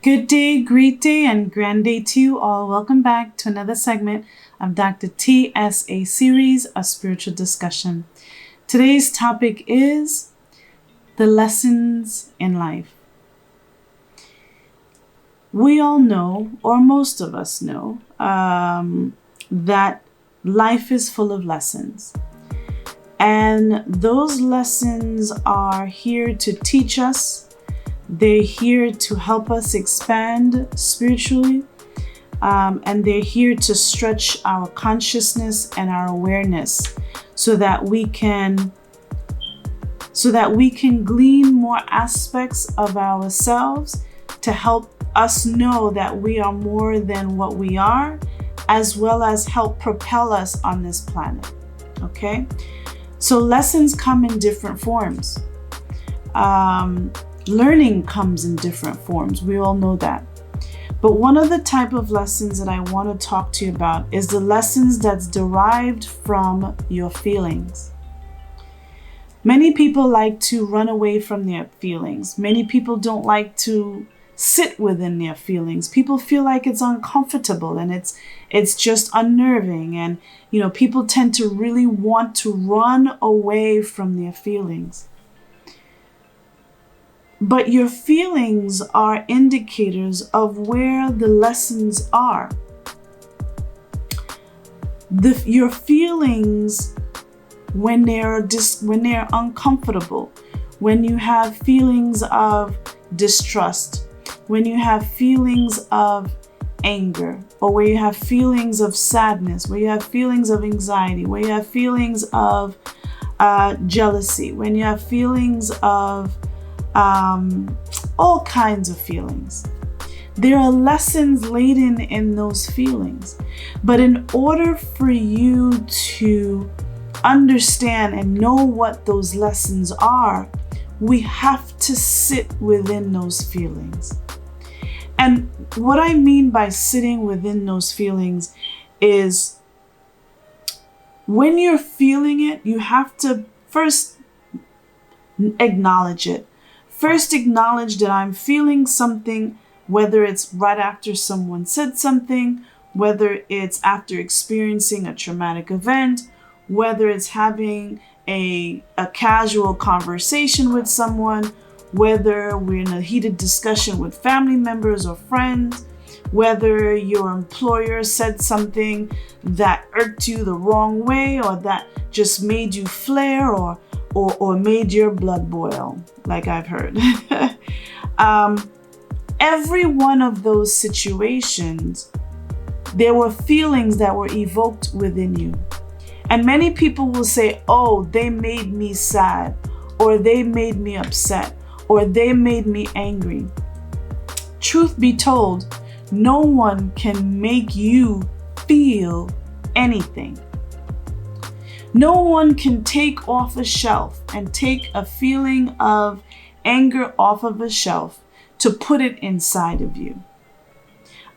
Good day, great day, and grand day to you all. Welcome back to another segment of Dr. TSA Series, a spiritual discussion. Today's topic is the lessons in life. We all know, or most of us know, that life is full of lessons. And those lessons are here to teach us. They're here to help us expand spiritually, and they're here to stretch our consciousness and our awareness so that we can glean more aspects of ourselves to help us know that we are more than what we are, as well as help propel us on this planet. Okay? So lessons come in different forms. Learning comes in different forms. We all know that. But one of the type of lessons that I want to talk to you about is the lessons that's derived from your feelings. Many people like to run away from their feelings. Many people don't like to sit within their feelings. People feel like it's uncomfortable and it's just unnerving. And, people tend to really want to run away from their feelings. But your feelings are indicators of where the lessons are. Your feelings, when they're uncomfortable, when you have feelings of distrust, when you have feelings of anger, or where you have feelings of sadness, where you have feelings of anxiety, where you have feelings of jealousy, when you have feelings of all kinds of feelings. There are lessons laden in those feelings. But in order for you to understand and know what those lessons are, we have to sit within those feelings. And what I mean by sitting within those feelings is when you're feeling it, you have to first acknowledge it. First, acknowledge that I'm feeling something, whether it's right after someone said something, whether it's after experiencing a traumatic event, whether it's having a casual conversation with someone, whether we're in a heated discussion with family members or friends, whether your employer said something that irked you the wrong way or that just made you flare or made your blood boil, like I've heard. Every one of those situations, there were feelings that were evoked within you. And many people will say, oh, they made me sad, or they made me upset, or they made me angry. Truth be told, no one can make you feel anything. No one can take off a shelf and take a feeling of anger off of a shelf to put it inside of you.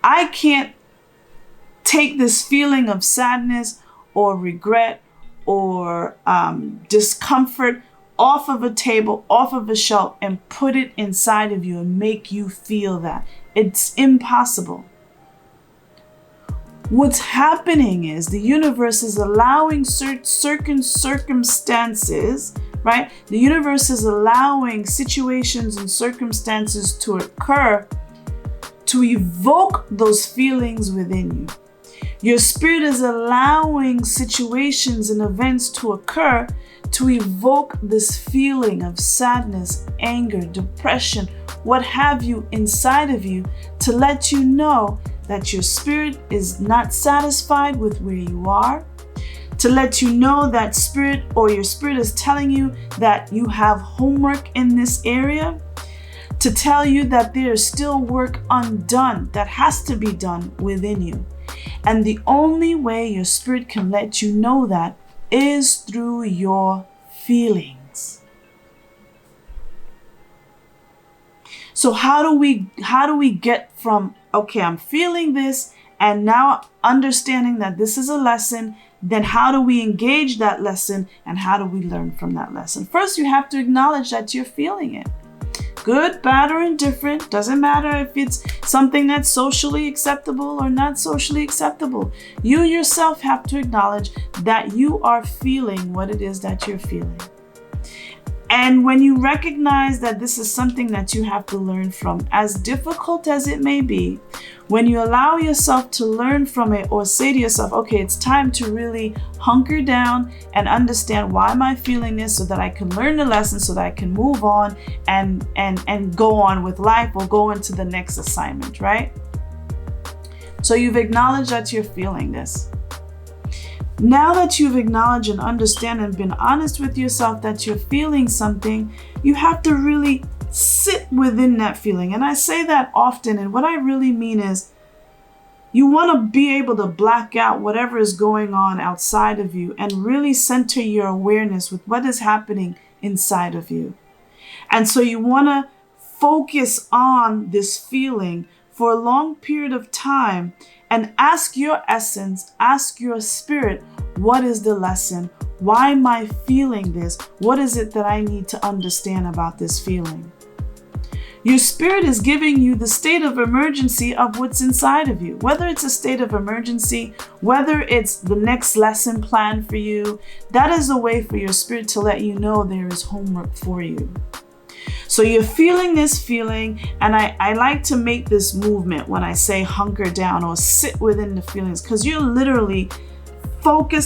I can't take this feeling of sadness or regret or discomfort off of a table, off of a shelf, and put it inside of you and make you feel that. It's impossible. What's happening is the universe is allowing certain circumstances, right? The universe is allowing situations and circumstances to occur to evoke those feelings within you. Your spirit is allowing situations and events to occur to evoke this feeling of sadness, anger, depression, what have you inside of you, to let you know that your spirit is not satisfied with where you are, to let you know that your spirit is telling you that you have homework in this area, to tell you that there is still work undone that has to be done within you. And the only way your spirit can let you know that is through your feelings. So how do we get from, okay, I'm feeling this, and now understanding that this is a lesson, then how do we engage that lesson and how do we learn from that lesson? First, you have to acknowledge that you're feeling it. good, bad, or indifferent. Doesn't matter if it's something that's socially acceptable or not socially acceptable. You yourself have to acknowledge that you are feeling what it is that you're feeling. And when you recognize that this is something that you have to learn from, as difficult as it may be, when you allow yourself to learn from it or say to yourself, okay, it's time to really hunker down and understand why am I feeling this so that I can learn the lesson so that I can move on and go on with life or go into the next assignment, right? So you've acknowledged that you're feeling this. Now that you've acknowledged and understand and been honest with yourself that you're feeling something, you have to really sit within that feeling. And I say that often, and what I really mean is you want to be able to black out whatever is going on outside of you and really center your awareness with what is happening inside of you. And so you want to focus on this feeling for a long period of time and ask your essence, ask your spirit, what is the lesson? Why am I feeling this? What is it that I need to understand about this feeling? Your spirit is giving you the state of emergency of what's inside of you. Whether it's a state of emergency, whether it's the next lesson plan for you, that is a way for your spirit to let you know there is homework for you. So you're feeling this feeling, and I like to make this movement when I say hunker down or sit within the feelings, because you're literally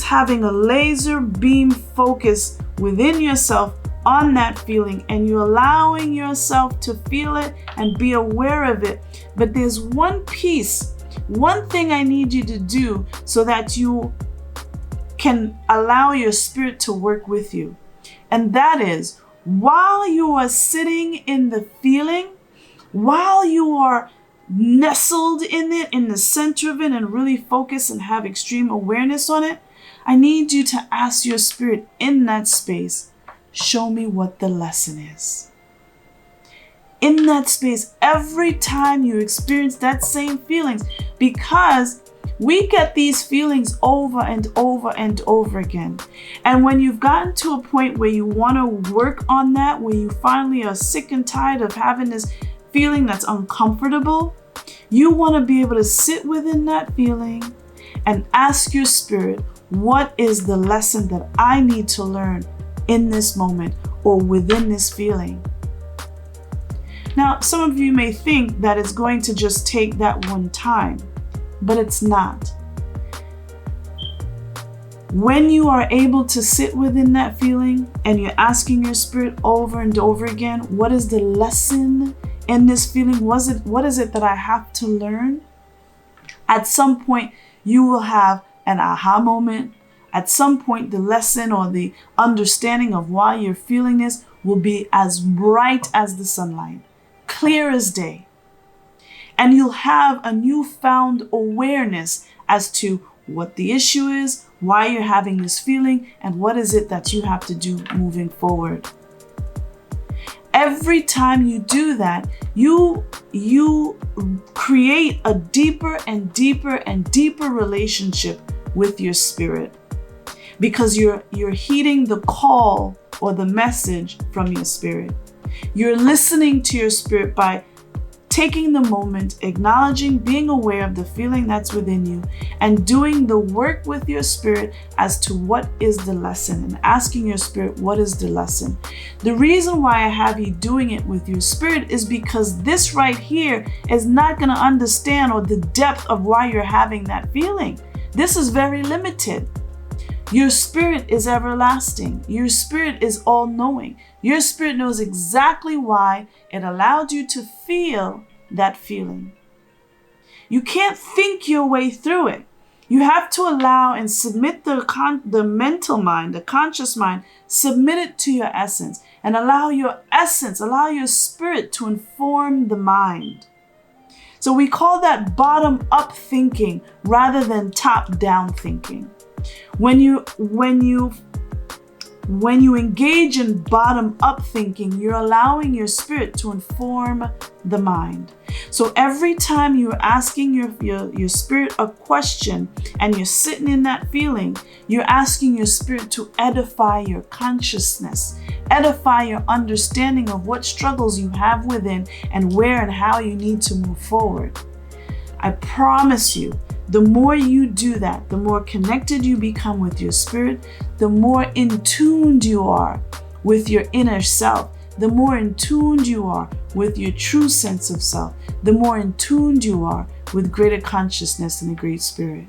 having a laser beam focus within yourself on that feeling, and you're allowing yourself to feel it and be aware of it. But there's one thing I need you to do so that you can allow your spirit to work with you. And that is, while you are sitting in the feeling, while you are nestled in it, in the center of it, and really focus and have extreme awareness on it, I need you to ask your spirit in that space, show me what the lesson is. In that space, every time you experience that same feelings, because we get these feelings over and over and over again. And when you've gotten to a point where you want to work on that, where you finally are sick and tired of having this feeling that's uncomfortable, you want to be able to sit within that feeling and ask your spirit, what is the lesson that I need to learn in this moment or within this feeling? Now, some of you may think that it's going to just take that one time, but it's not. When you are able to sit within that feeling and you're asking your spirit over and over again, what is the lesson in this feeling? What is it that I have to learn? At some point, you will have an aha moment. At some point, the lesson or the understanding of why you're feeling this will be as bright as the sunlight, clear as day. And you'll have a newfound awareness as to what the issue is, why you're having this feeling, and what is it that you have to do moving forward. Every time you do that, you create a deeper and deeper and deeper relationship with your spirit, because you're heeding the call or the message from your spirit. You're listening to your spirit by taking the moment, acknowledging, being aware of the feeling that's within you, and doing the work with your spirit as to what is the lesson, and asking your spirit, what is the lesson? The reason why I have you doing it with your spirit is because this right here is not going to understand or the depth of why you're having that feeling. This is very limited. Your spirit is everlasting. Your spirit is all-knowing. Your spirit knows exactly why it allowed you to feel that feeling. You can't think your way through it. You have to allow and submit the mental mind, the conscious mind, submit it to your essence, and allow your spirit to inform the mind. So we call that bottom-up thinking rather than top-down thinking. When you When you engage in bottom-up thinking, you're allowing your spirit to inform the mind. So every time you're asking your spirit a question and you're sitting in that feeling, you're asking your spirit to edify your consciousness, edify your understanding of what struggles you have within and where and how you need to move forward. I promise you, the more you do that, the more connected you become with your spirit, the more in tuned you are with your inner self, the more in tuned you are with your true sense of self, the more in tuned you are with greater consciousness and the great spirit.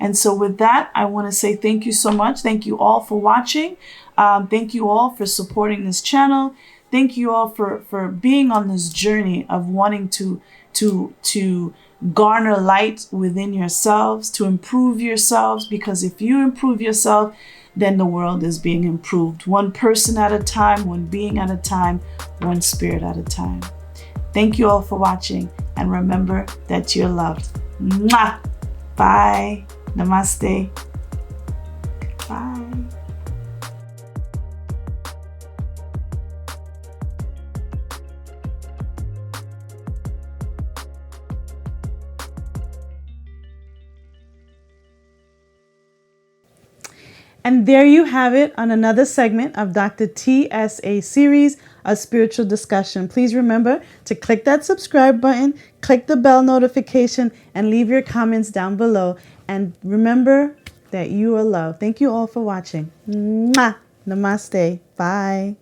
And so with that, I want to say thank you so much. Thank you all for watching. Thank you all for supporting this channel. Thank you all for being on this journey of wanting to garner light within yourselves, to improve yourselves, because if you improve yourself, then the world is being improved. One person at a time, one being at a time, one spirit at a time. Thank you all for watching, and remember that you're loved. Mwah! Bye. Namaste. Bye. And there you have it on another segment of Dr. TSA Series, a spiritual discussion. Please remember to click that subscribe button, click the bell notification, and leave your comments down below. And remember that you are loved. Thank you all for watching. Mwah! Namaste. Bye.